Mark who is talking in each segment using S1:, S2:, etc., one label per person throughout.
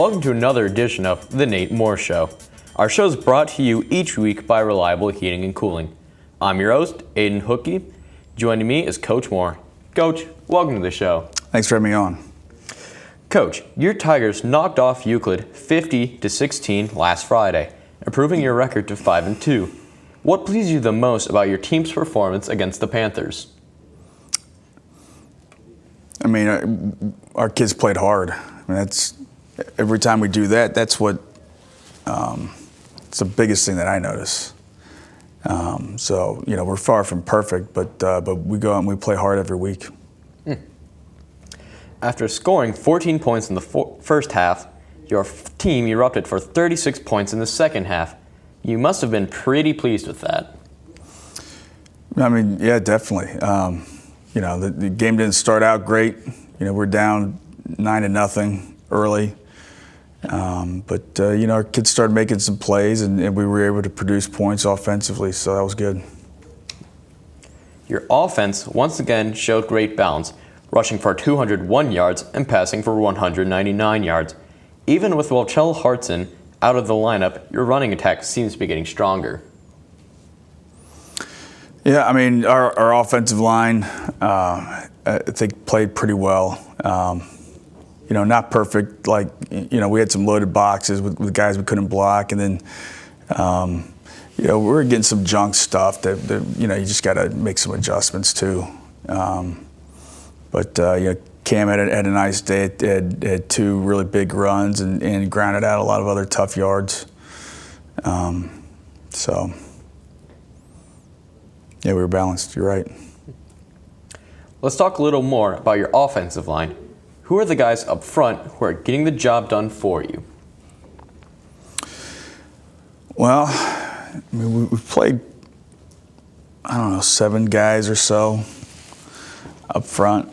S1: Welcome to another edition of The Nate Moore Show. Our show is brought to you each week by Reliable Heating and Cooling. I'm your host, Aiden Hookey. Joining me is Coach Moore. Coach, welcome to the show.
S2: Thanks for having me on.
S1: Coach, your Tigers knocked off Euclid 50-16 last Friday, improving your record to 5-2. What pleased you the most about your team's performance against the Panthers?
S2: I mean, our kids played hard. I mean, that's every time we do that. That's what it's the biggest thing that I notice. So we're far from perfect, but we go out and we play hard every week.
S1: After scoring 14 points in the first half, your team erupted for 36 points in the second half. You must have been pretty pleased with that.
S2: I mean, yeah, definitely. The game didn't start out great. We're down 9-0 early. But our kids started making some plays, and we were able to produce points offensively, so that was good.
S1: Your offense once again showed great balance, rushing for 201 yards and passing for 199 yards. Even with Welchel Hartson out of the lineup, your running attack seems to be getting stronger.
S2: Yeah, I mean, our offensive line, I think, played pretty well. Not perfect. We had some loaded boxes with guys we couldn't block, and then, we were getting some junk stuff that you just got to make some adjustments to. But Cam had a nice day. Had two really big runs and grounded out a lot of other tough yards. Yeah, we were balanced. You're right.
S1: Let's talk a little more about your offensive line. Who are the guys up front who are getting the job done for you? Well,
S2: I mean, we've played, 7 guys or so up front.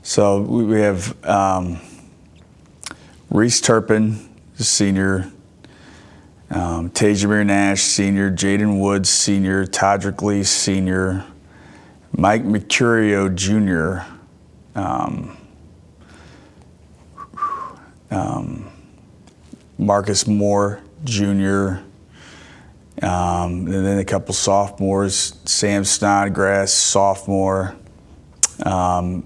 S2: So we have Reese Turpin, the senior, Tajamir Nash, senior, Jaden Woods, senior, Todrick Lee, senior, Mike Mercurio, junior, Marcus Moore, junior, and then a couple sophomores, Sam Snodgrass, sophomore, Evan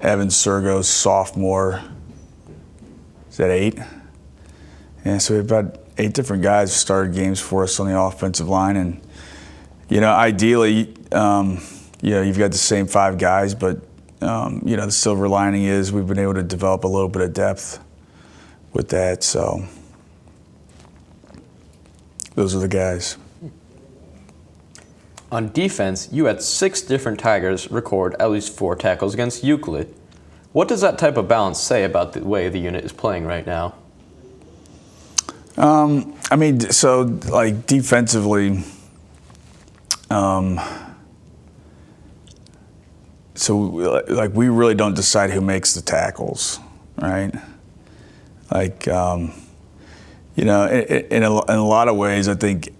S2: Sergos, sophomore. Is that 8? Yeah, so we have about 8 different guys who started games for us on the offensive line, and ideally, you've got the same 5 guys, but the silver lining is we've been able to develop a little bit of depth with that. So those are the guys.
S1: On defense, you had 6 different Tigers record at least 4 tackles against Euclid. What does that type of balance say about the way the unit is playing right now?
S2: Defensively, we really don't decide who makes the tackles, right? In a lot of ways, I think,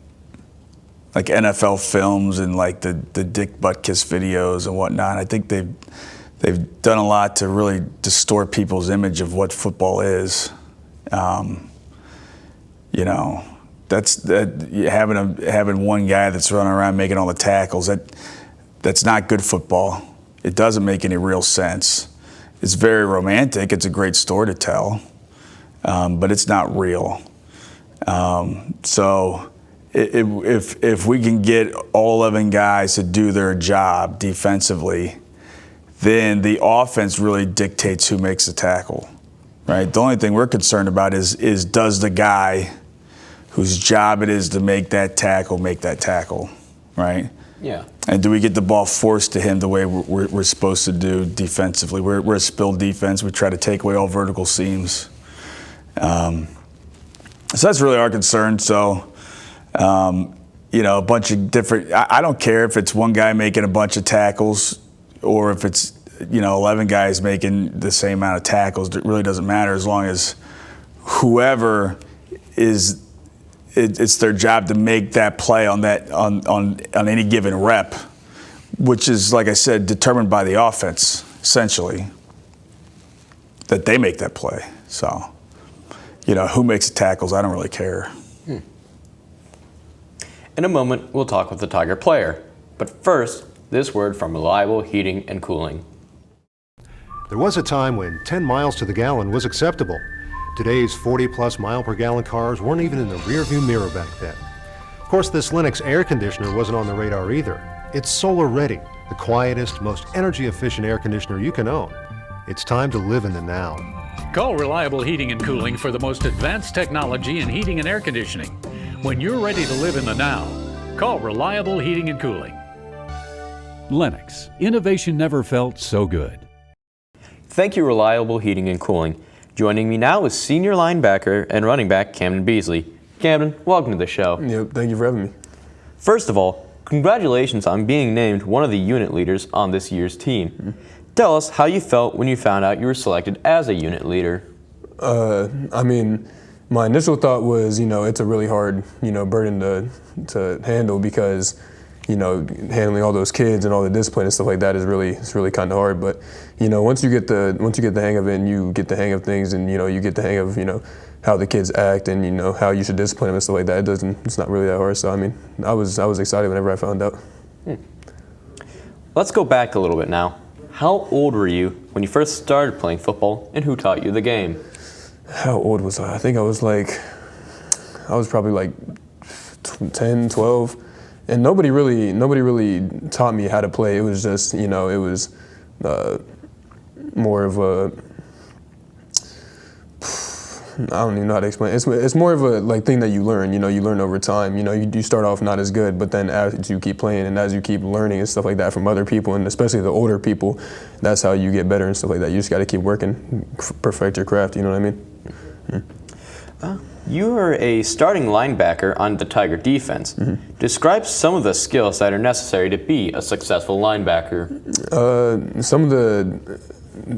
S2: NFL films and the Dick Butkus videos and whatnot, I think they've done a lot to really distort people's image of what football is. Having one guy that's running around making all the tackles, that's not good football. It doesn't make any real sense. It's very romantic. It's a great story to tell, but it's not real. So if we can get all 11 guys to do their job defensively, then the offense really dictates who makes the tackle, right? The only thing we're concerned about is does the guy whose job it is to make that tackle, right?
S1: Yeah.
S2: And do we get the ball forced to him the way we're supposed to do defensively? We're a spill defense. We try to take away all vertical seams. So that's really our concern. So, a bunch of different – I don't care if it's one guy making a bunch of tackles or if it's, 11 guys making the same amount of tackles. It really doesn't matter as long as whoever is – it's their job to make that play on any given rep, which is, like I said, determined by the offense, essentially. that they make that play. So, who makes the tackles, I don't really care.
S1: In a moment, we'll talk with the Tiger player. But first, this word from Reliable Heating and Cooling.
S3: There was a time when 10 miles to the gallon was acceptable. Today's 40-plus mile per gallon cars weren't even in the rearview mirror back then. Of course, this Lennox air conditioner wasn't on the radar either. It's solar ready, the quietest, most energy efficient air conditioner you can own. It's time to live in the now.
S4: Call Reliable Heating and Cooling for the most advanced technology in heating and air conditioning. When you're ready to live in the now, call Reliable Heating and Cooling. Lennox, innovation never felt so good.
S1: Thank you, Reliable Heating and Cooling. Joining me now is senior linebacker and running back Camden Bailey. Camden, welcome to the show.
S5: Yep, thank you for having me.
S1: First of all, congratulations on being named one of the unit leaders on this year's team. Tell us how you felt when you found out you were selected as a unit leader.
S5: My initial thought was, it's a really hard, burden to handle because, handling all those kids and all the discipline and stuff like that is really kind of hard. But, once you get the hang of it and you get the hang of things and, you get the hang of, how the kids act and, how you should discipline them and stuff like that, it's not really that hard. So, I was excited whenever I found out.
S1: Let's go back a little bit now. How old were you when you first started playing football, and who taught you the game?
S5: How old was I? I think I was probably like 10, 12. And nobody really taught me how to play. It was just, it was more of a, I don't even know how to explain it. It's more of a thing that you learn, you learn over time. You start off not as good, but then as you keep playing and as you keep learning and stuff like that from other people, and especially the older people, that's how you get better and stuff like that. You just got to keep working, perfect your craft, you know what I mean?
S1: You are a starting linebacker on the Tiger defense. Describe some of the skills that are necessary to be a successful linebacker.
S5: Some of the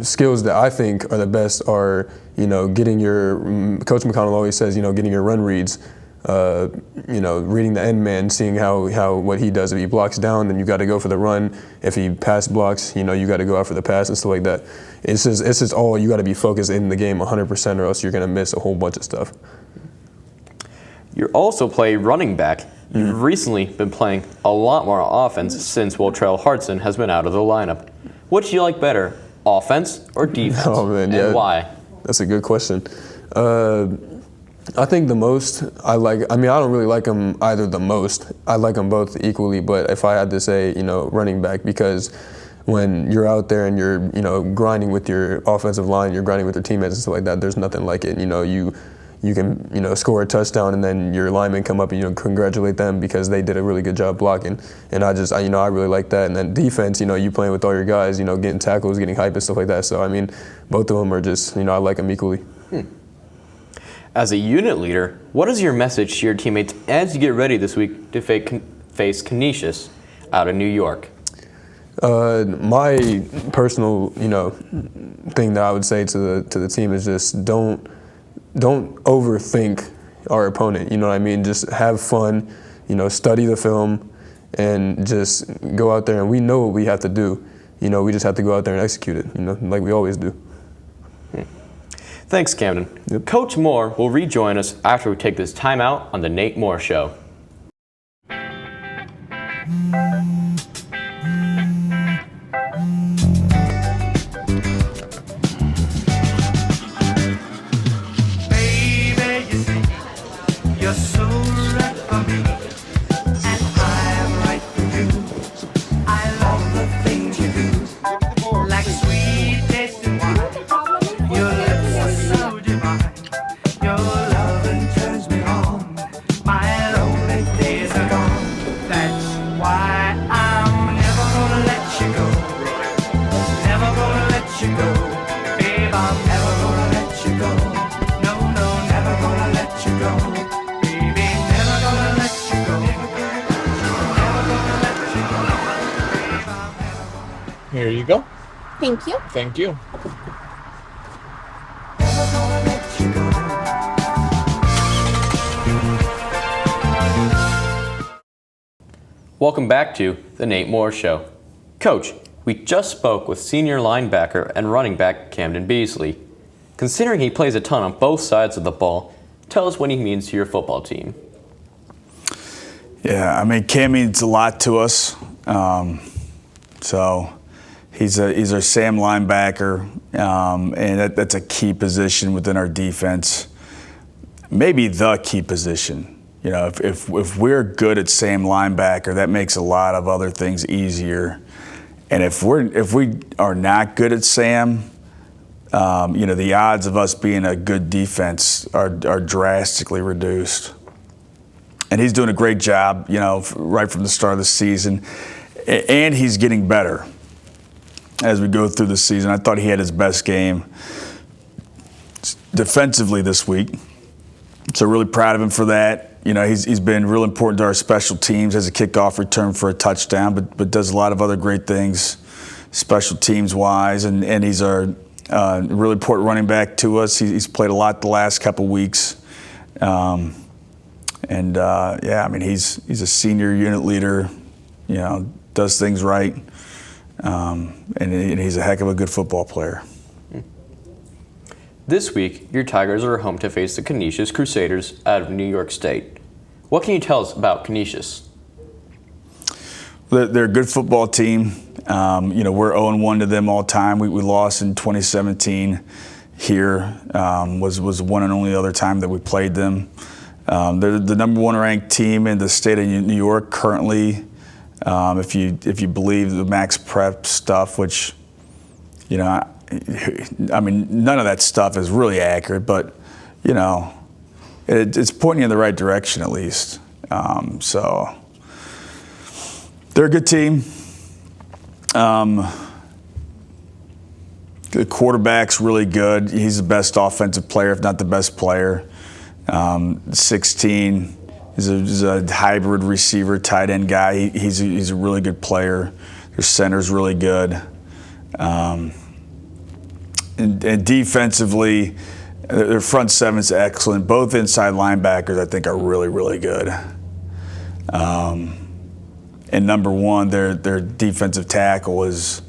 S5: skills that I think are the best are, getting your, Coach McConnell always says, getting your run reads, reading the end man, seeing what he does. If he blocks down, then you got to go for the run. If he pass blocks, you got to go out for the pass and stuff like that. It's just all, you got to be focused in the game 100% or else you're going to miss a whole bunch of stuff.
S1: You also play running back. You've recently been playing a lot more offense since Hartson has been out of the lineup. What do you like better, offense or defense?
S5: Oh, man,
S1: and why?
S5: That's a good question. I think the most I don't really like them either the most. I like them both equally, but if I had to say, running back, because when you're out there and you're, grinding with your offensive line, you're grinding with your teammates and stuff like that, there's nothing like it. You can, score a touchdown and then your linemen come up and, congratulate them because they did a really good job blocking. And I really like that. And then defense, you playing with all your guys, getting tackles, getting hype and stuff like that. So, both of them are just, I like them equally.
S1: As a unit leader, what is your message to your teammates as you get ready this week to face Canisius out of New York?
S5: My personal, thing that I would say to the team is just don't overthink our opponent. You know what I mean? Just have fun, study the film, and just go out there. And we know what we have to do. We just have to go out there and execute it. Like we always do.
S1: Thanks, Camden.
S5: Yep.
S1: Coach Moore will rejoin us after we take this time out on the Nate Moore Show.
S6: Here you go.
S7: Thank you.
S6: Thank you.
S1: Welcome back to the Nate Moore Show. Coach, we just spoke with senior linebacker and running back Camden Bailey. Considering he plays a ton on both sides of the ball, tell us what he means to your football team.
S2: Yeah, I mean, Cam means a lot to us. So he's our Sam linebacker, and that's a key position within our defense. Maybe the key position. You know, if we're good at Sam linebacker, that makes a lot of other things easier. And if we are not good at Sam, you know, the odds of us being a good defense are drastically reduced. And he's doing a great job, you know, right from the start of the season. And he's getting better as we go through the season. I thought he had his best game defensively this week. So really proud of him for that. You know, he's been real important to our special teams as a kickoff return for a touchdown, but does a lot of other great things special teams wise. And he's our really important running back to us. He's played a lot the last couple weeks. Yeah, I mean, he's a senior unit leader, you know, does things right. And he's a heck of a good football player.
S1: This week, your Tigers are home to face the Canisius Crusaders out of New York State. What can you tell us about Canisius?
S2: They're a good football team. You know, we're 0-1 to them all time. We lost in 2017 here. Was the one and only other time that we played them. They're the number 1 ranked team in the state of New York currently. If you believe the Max Prep stuff, which, you know, I mean, none of that stuff is really accurate, but, you know, it's pointing in the right direction at least. So they're a good team. The quarterback's really good. He's the best offensive player, if not the best player. 16. He's a hybrid receiver, tight end guy. He's a really good player. Their center's really good. And defensively, their front seven's excellent. Both inside linebackers, I think, are really, really good. And number 1, their defensive tackle is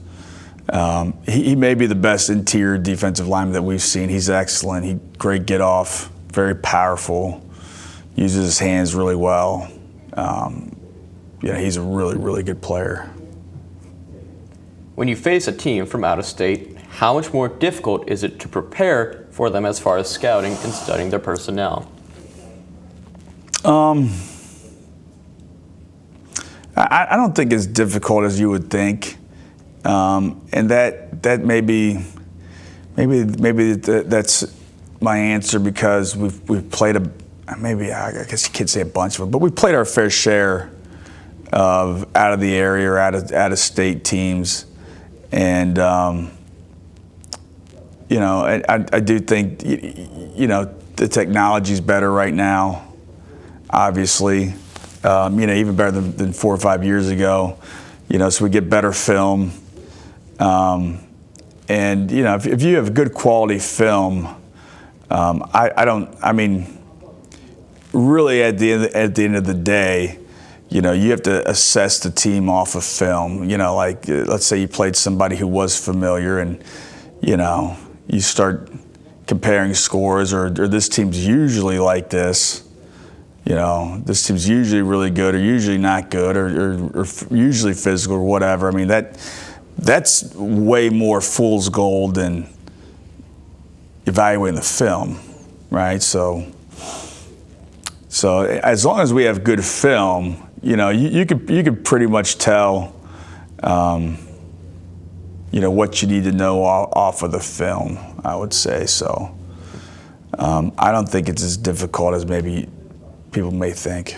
S2: he may be the best interior defensive lineman that we've seen. He's excellent. Great get off, very powerful, uses his hands really well. Yeah, he's a really, really good player.
S1: When you face a team from out of state, how much more difficult is it to prepare for them as far as scouting and studying their personnel?
S2: I don't think it's difficult as you would think, and that maybe that's my answer because we've played I guess you could say a bunch of them, but we played our fair share of out of the area or out of state teams, and you know, I do think, you know, the technology's better right now, obviously. You know, even better than 4 or 5 years ago. You know, so we get better film. And, you know, if you have good quality film, I mean, really at the end of the day, you know, you have to assess the team off of film. You know, like, let's say you played somebody who was familiar and, you know, you start comparing scores or this team's usually like this. You know, this team's usually really good or usually not good or usually physical or whatever. I mean, that's way more fool's gold than evaluating the film, right? So as long as we have good film, you know, you could pretty much tell, you know, what you need to know off of the film, I would say. So I don't think it's as difficult as maybe people may think.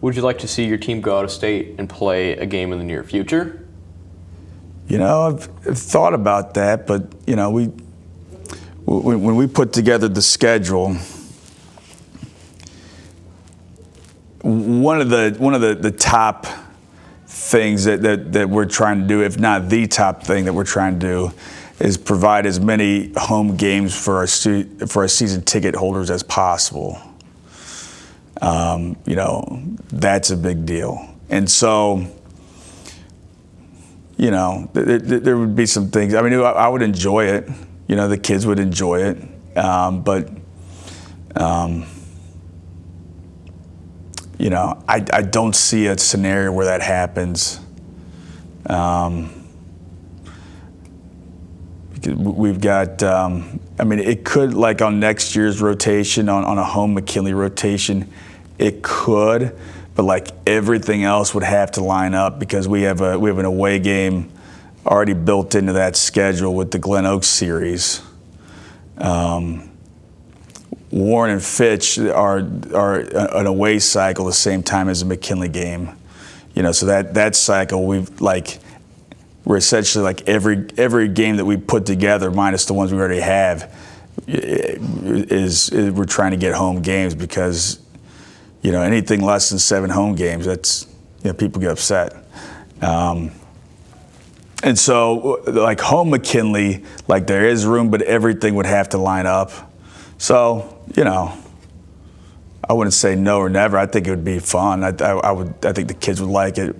S1: Would you like to see your team go out of state and play a game in the near future?
S2: You know, I've thought about that, but, you know, when we put together the schedule, one of the top things that we're trying to do, if not the top thing that we're trying to do, is provide as many home games for our season ticket holders as possible. You know, that's a big deal. And so, you know, there would be some things. I mean, I would enjoy it. the kids would enjoy it. But I don't see a scenario where that happens. We've got, it could, like on next year's rotation, on a home McKinley rotation, it could, but like everything else would have to line up because we have an away game already built into that schedule with the Glen Oaks series. Warren and Fitch are an away cycle the same time as a McKinley game. So that cycle we're essentially like every game that we put together minus the ones we already have is we're trying to get home games because anything less than 7 home games, that's people get upset. And so like home McKinley, like there is room, but everything would have to line up. So I wouldn't say no or never. I think it would be fun. I think the kids would like it.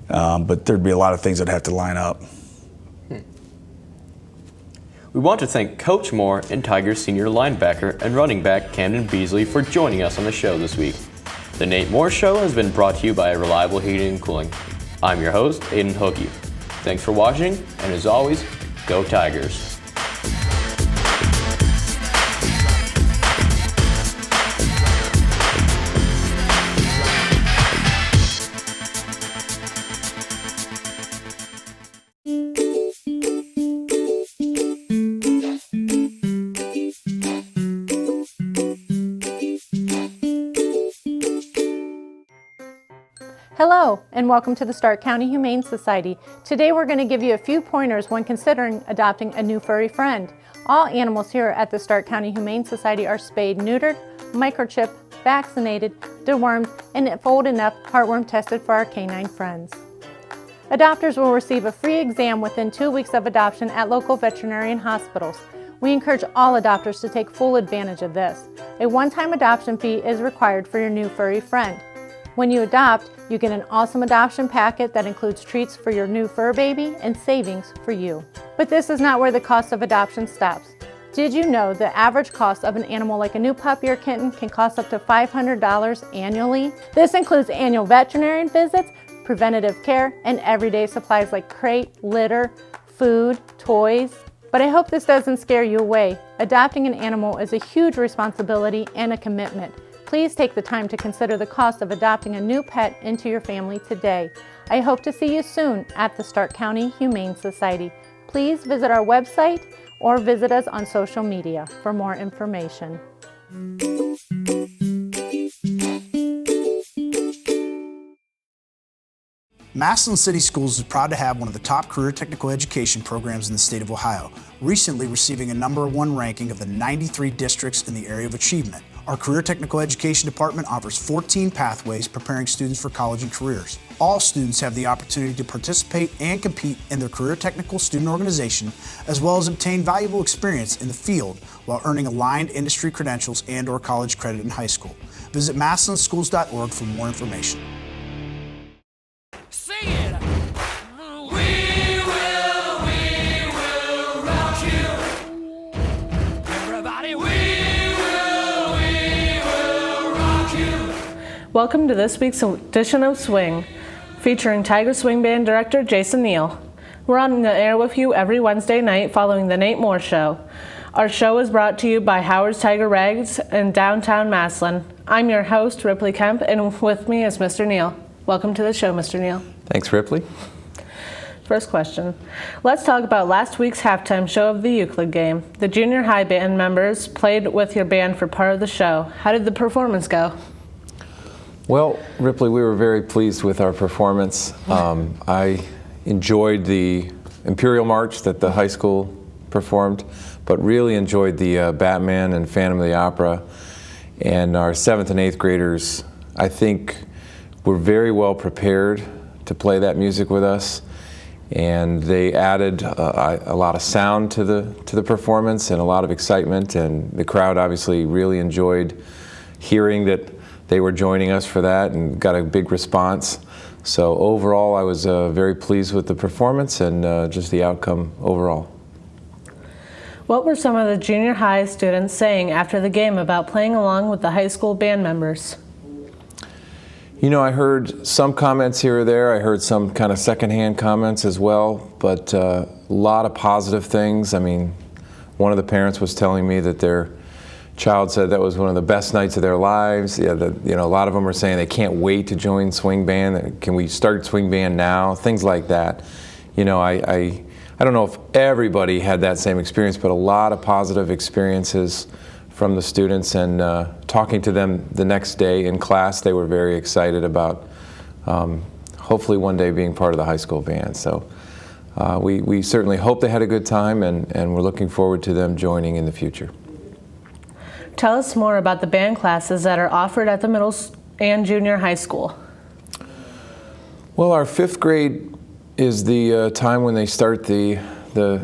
S2: But there'd be a lot of things that have to line up.
S1: We want to thank Coach Moore and Tigers senior linebacker and running back Camden Bailey for joining us on the show this week. The Nate Moore Show has been brought to you by Reliable Heating and Cooling. I'm your host, Aiden Hookie. Thanks for watching, and as always, go Tigers.
S6: Hello, and welcome to the Stark County Humane Society. Today we're going to give you a few pointers when considering adopting a new furry friend. All animals here at the Stark County Humane Society are spayed, neutered, microchipped, vaccinated, dewormed, and if old enough, heartworm tested for our canine friends. Adopters will receive a free exam within 2 weeks of adoption at local veterinarian hospitals. We encourage all adopters to take full advantage of this. A one-time adoption fee is required for your new furry friend. When you adopt, you get an awesome adoption packet that includes treats for your new fur baby and savings for you. But this is not where the cost of adoption stops. Did you know the average cost of an animal like a new puppy or kitten can cost up to $500 annually? This includes annual veterinarian visits, preventative care, and everyday supplies like crate, litter, food, toys. But I hope this doesn't scare you away. Adopting an animal is a huge responsibility and a commitment. Please take the time to consider the cost of adopting a new pet into your family today. I hope to see you soon at the Stark County Humane Society. Please visit our website or visit us on social media for more information.
S7: Massillon City Schools is proud to have one of the top career technical education programs in the state of Ohio, recently receiving a #1 ranking of the 93 districts in the area of achievement. Our Career Technical Education Department offers 14 pathways preparing students for college and careers. All students have the opportunity to participate and compete in their career technical student organization, as well as obtain valuable experience in the field while earning aligned industry credentials and/or college credit in high school. Visit massillonschools.org for more information.
S8: Welcome to this week's edition of Swing, featuring Tiger Swing Band director Jason Neel. We're on the air with you every Wednesday night following the Nate Moore Show. Our show is brought to you by Howard's Tiger Rags in downtown Massillon. I'm your host, Ripley Kemp, and with me is Mr. Neel. Welcome to the show, Mr. Neel.
S9: Thanks, Ripley.
S8: First question. Let's talk about last week's halftime show of the Euclid game. The junior high band members played with your band for part of the show. How did the performance go?
S9: Well, Ripley, we were very pleased with our performance. I enjoyed the Imperial March that the high school performed, but really enjoyed the Batman and Phantom of the Opera. And our 7th and 8th graders, I think, were very well prepared to play that music with us. And they added a lot of sound to the performance and a lot of excitement. And the crowd obviously really enjoyed hearing that they were joining us for that and got a big response. So overall, I was very pleased with the performance and just the outcome overall.
S8: What were some of the junior high students saying after the game about playing along with the high school band members?
S9: You know, I heard some comments here or there. I heard some kind of secondhand comments as well, but a lot of positive things. I mean, one of the parents was telling me that their child said that was one of the best nights of their lives. Yeah, a lot of them are saying they can't wait to join swing band. Can we start swing band now? Things like that. You know, I don't know if everybody had that same experience, but a lot of positive experiences from the students, and talking to them the next day in class, they were very excited about hopefully one day being part of the high school band. So we certainly hope they had a good time, and we're looking forward to them joining in the future.
S8: Tell us more about the band classes that are offered at the middle and junior high school.
S9: Well, our 5th grade is the time when they start the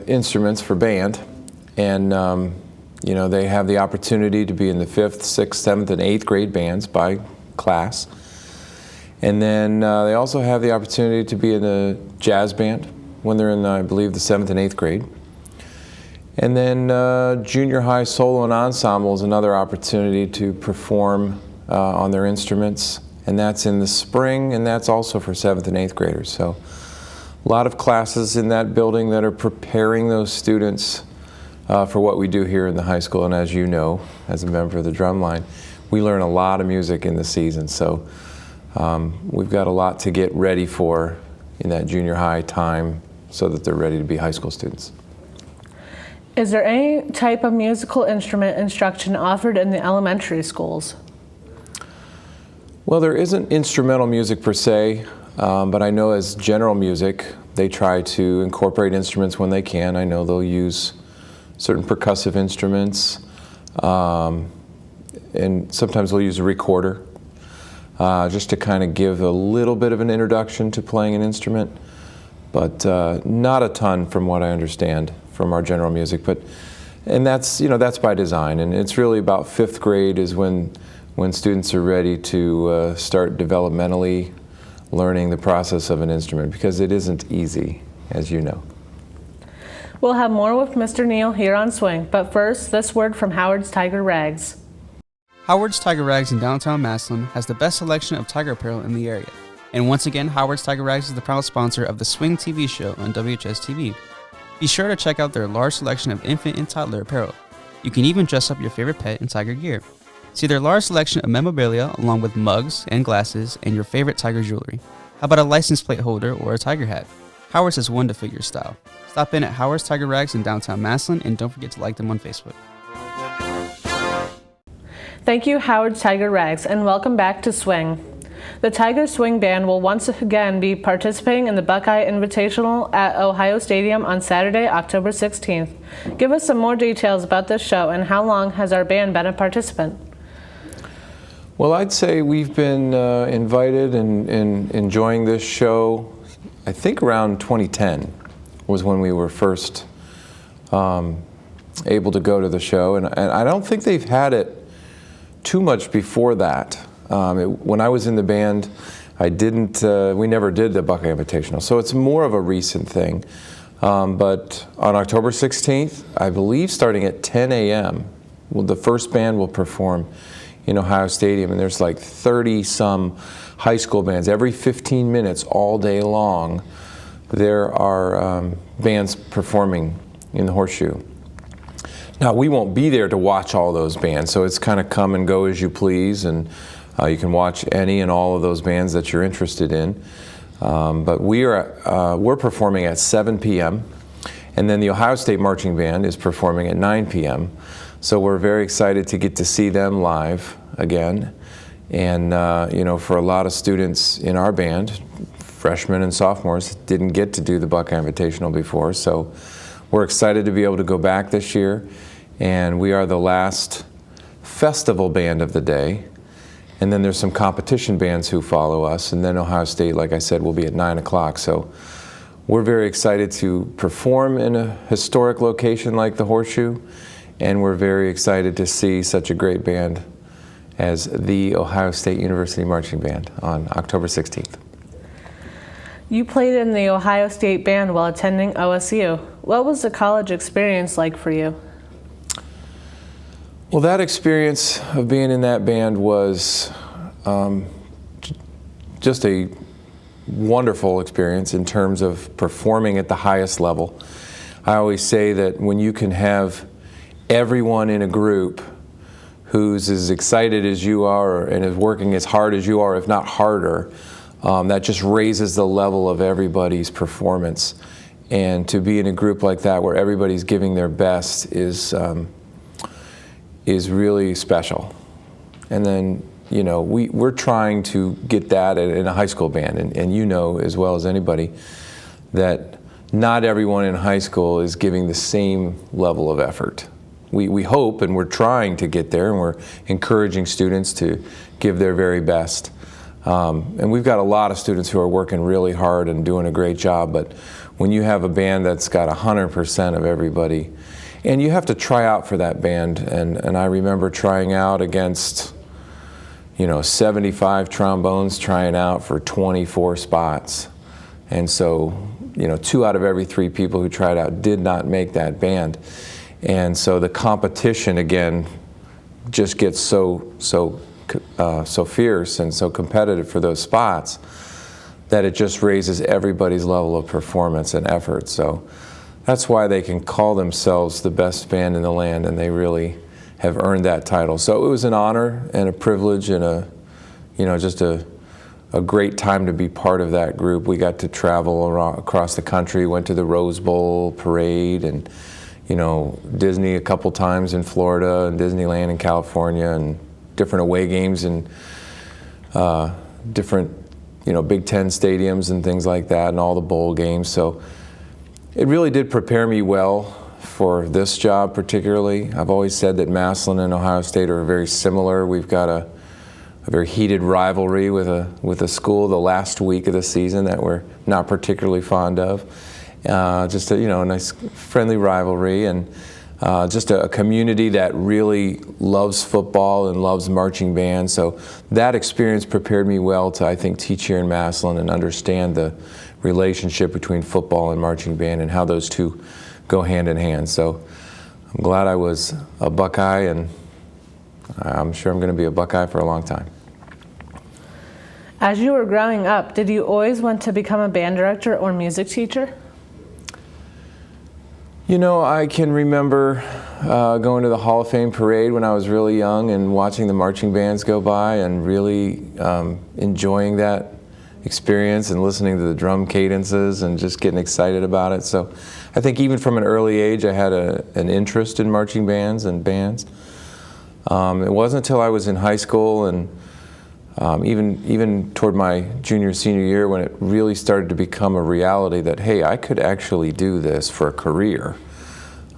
S9: instruments for band, and you know, they have the opportunity to be in the 5th, 6th, 7th, and 8th grade bands by class. And then they also have the opportunity to be in the jazz band when they're in, I believe, the 7th and 8th grade. And then junior high solo and ensemble is another opportunity to perform on their instruments, and that's in the spring, and that's also for 7th and 8th graders. So a lot of classes in that building that are preparing those students for what we do here in the high school. And as you know, as a member of the drumline, we learn a lot of music in the season. So we've got a lot to get ready for in that junior high time so that they're ready to be high school students.
S8: Is there any type of musical instrument instruction offered in the elementary schools?
S9: Well, there isn't instrumental music per se, but I know as general music, they try to incorporate instruments when they can. I know they'll use certain percussive instruments, and sometimes they'll use a recorder just to kind of give a little bit of an introduction to playing an instrument, but not a ton from what I understand from our general music. And that's, you know, that's by design, and it's really about 5th grade is when students are ready to start developmentally learning the process of an instrument, because it isn't easy, as you know.
S8: We'll have more with Mr. Neel here on Swing, but first, this word from Howard's Tiger Rags.
S10: Howard's Tiger Rags in downtown Massillon has the best selection of tiger apparel in the area. And once again, Howard's Tiger Rags is the proud sponsor of the Swing TV show on WHS-TV. Be sure to check out their large selection of infant and toddler apparel. You can even dress up your favorite pet in tiger gear. See their large selection of memorabilia along with mugs and glasses and your favorite tiger jewelry. How about a license plate holder or a tiger hat? Howard's has one to fit your style. Stop in at Howard's Tiger Rags in downtown Massillon, and don't forget to like them on Facebook.
S8: Thank you, Howard's Tiger Rags, and welcome back to Swing. The Tiger Swing Band will once again be participating in the Buckeye Invitational at Ohio Stadium on Saturday, October 16th. Give us some more details about this show, and how long has our band been a participant?
S9: Well, I'd say we've been invited and enjoying this show, I think around 2010 was when we were first able to go to the show, and I don't think they've had it too much before that. When I was in the band, we never did the Buckeye Invitational, so it's more of a recent thing. But on October 16th, I believe starting at 10 a.m., the first band will perform in Ohio Stadium, and there's like 30-some high school bands. Every 15 minutes, all day long, there are bands performing in the Horseshoe. Now, we won't be there to watch all those bands, so it's kind of come and go as you please, and you can watch any and all of those bands that you're interested in. But we're performing at 7 p.m., and then the Ohio State Marching Band is performing at 9 p.m., so we're very excited to get to see them live again. And you know, for a lot of students in our band, freshmen and sophomores, didn't get to do the Buckeye Invitational before, so we're excited to be able to go back this year. And we are the last festival band of the day. And then there's some competition bands who follow us. And then Ohio State, like I said, will be at 9 o'clock. So we're very excited to perform in a historic location like the Horseshoe. And we're very excited to see such a great band as the Ohio State University Marching Band on October 16th.
S8: You played in the Ohio State Band while attending OSU. What was the college experience like for you?
S9: Well, that experience of being in that band was just a wonderful experience in terms of performing at the highest level. I always say that when you can have everyone in a group who's as excited as you are and is working as hard as you are, if not harder, that just raises the level of everybody's performance. And to be in a group like that where everybody's giving their best is really special. And then, you know, we're trying to get that in a high school band, and you know as well as anybody that not everyone in high school is giving the same level of effort. We hope, and we're trying to get there, and we're encouraging students to give their very best. And we've got a lot of students who are working really hard and doing a great job, but when you have a band that's got 100% of everybody, and you have to try out for that band, and I remember trying out against, you know, 75 trombones trying out for 24 spots. And so, you know, 2 out of every 3 people who tried out did not make that band. And so the competition, again, just gets so fierce and so competitive for those spots that it just raises everybody's level of performance and effort. So that's why they can call themselves the best band in the land, and they really have earned that title. So it was an honor and a privilege and just a great time to be part of that group. We got to travel across the country, went to the Rose Bowl parade, and you know, Disney a couple times in Florida, and Disneyland in California, and different away games and different, you know, Big Ten stadiums and things like that, and all the bowl games. So it really did prepare me well for this job particularly. I've always said that Massillon and Ohio State are very similar. We've got a very heated rivalry with a school the last week of the season that we're not particularly fond of. Just a, you know, a nice friendly rivalry, and just a community that really loves football and loves marching band. So that experience prepared me well to, I think, teach here in Massillon and understand the relationship between football and marching band and how those two go hand in hand. So I'm glad I was a Buckeye, and I'm sure I'm going to be a Buckeye for a long time.
S8: As you were growing up, did you always want to become a band director or music teacher?
S9: You know, I can remember going to the Hall of Fame parade when I was really young and watching the marching bands go by and really enjoying that experience and listening to the drum cadences and just getting excited about it. So I think even from an early age I had an interest in marching bands and bands. It wasn't until I was in high school and even toward my junior, senior year when it really started to become a reality that, hey, I could actually do this for a career.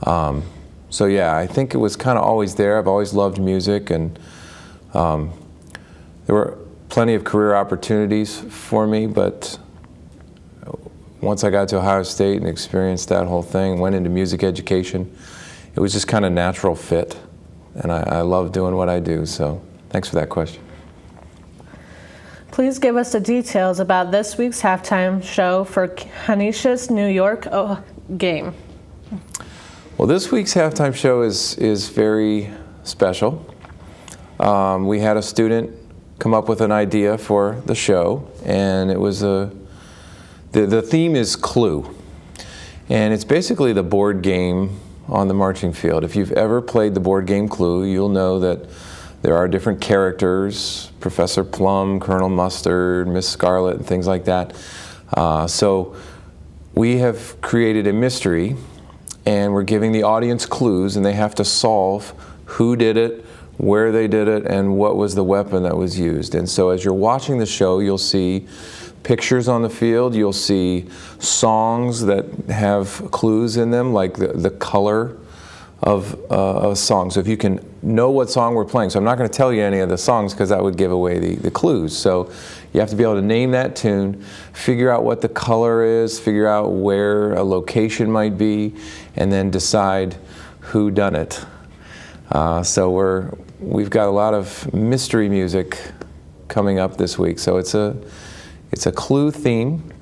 S9: So yeah, I think it was kind of always there. I've always loved music, and there were plenty of career opportunities for me, but once I got to Ohio State and experienced that whole thing, went into music education, it was just kind of natural fit, and I love doing what I do, so thanks for that question.
S8: Please give us the details about this week's halftime show for Canisius New York game.
S9: Well, this week's halftime show is very special. We had a student come up with an idea for the show, and it was the theme is Clue, and it's basically the board game on the marching field. If you've ever played the board game Clue, you'll know that there are different characters, Professor Plum, Colonel Mustard, Miss Scarlet, and things like that. So we have created a mystery, and we're giving the audience clues, and they have to solve who did it, where they did it, and what was the weapon that was used. And so as you're watching the show, you'll see pictures on the field, you'll see songs that have clues in them, like the color of a song. So if you can know what song we're playing, so I'm not going to tell you any of the songs because that would give away the clues. So you have to be able to name that tune, figure out what the color is, figure out where a location might be, and then decide who done it. So we've got a lot of mystery music coming up this week. So it's a Clue theme,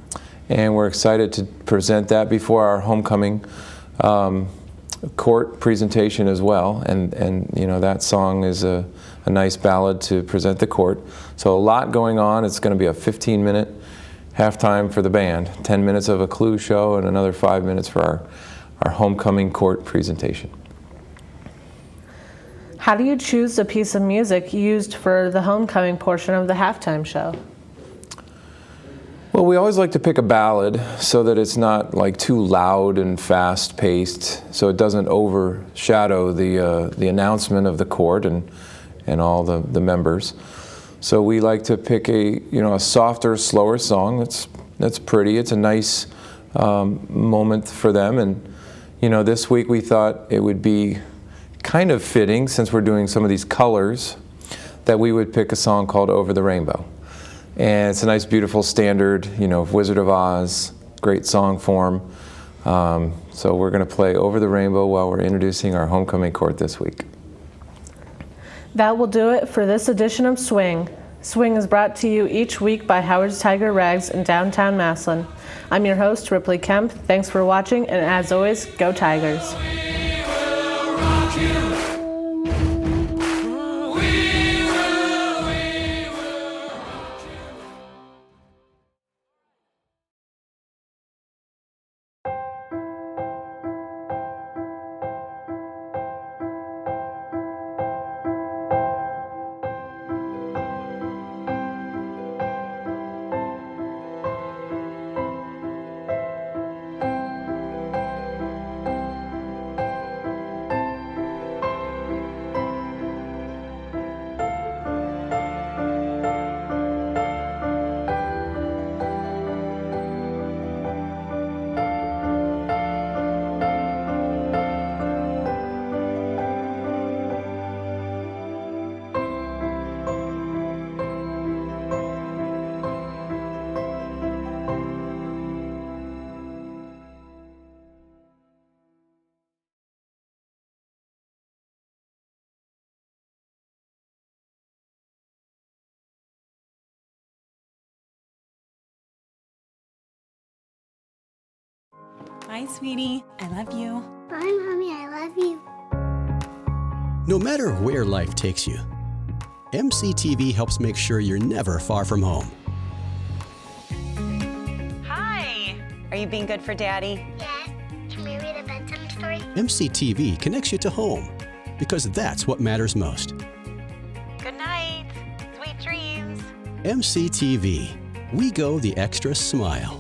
S9: and we're excited to present that before our homecoming court presentation as well, and you know, that song is a nice ballad to present the court. So a lot going on. It's going to be a 15-minute halftime for the band, 10 minutes of a clue show, and another 5 minutes for our homecoming court presentation.
S8: How do you choose the piece of music used for the homecoming portion of the halftime show?
S9: Well, we always like to pick a ballad so that it's not like too loud and fast-paced, so it doesn't overshadow the announcement of the court and all the members. So we like to pick a softer, slower song that's pretty. It's a nice moment for them, and this week we thought it would be kind of fitting, since we're doing some of these colors, that we would pick a song called Over the Rainbow. And it's a nice, beautiful standard, Wizard of Oz, great song form. So we're going to play Over the Rainbow while we're introducing our homecoming court this week.
S8: That will do it for this edition of Swing. Swing is brought to you each week by Howard's Tiger Rags in downtown Massillon. I'm your host, Ripley Kemp. Thanks for watching, and as always, go Tigers.
S11: Bye, sweetie. I love you.
S12: Bye, Mommy. I love you.
S13: No matter where life takes you, MCTV helps make sure you're never far from home.
S11: Hi. Are you being good for Daddy?
S12: Yes. Can we read a bedtime story?
S13: MCTV connects you to home because that's what matters most.
S11: Good night. Sweet dreams.
S13: MCTV. We go the extra smile.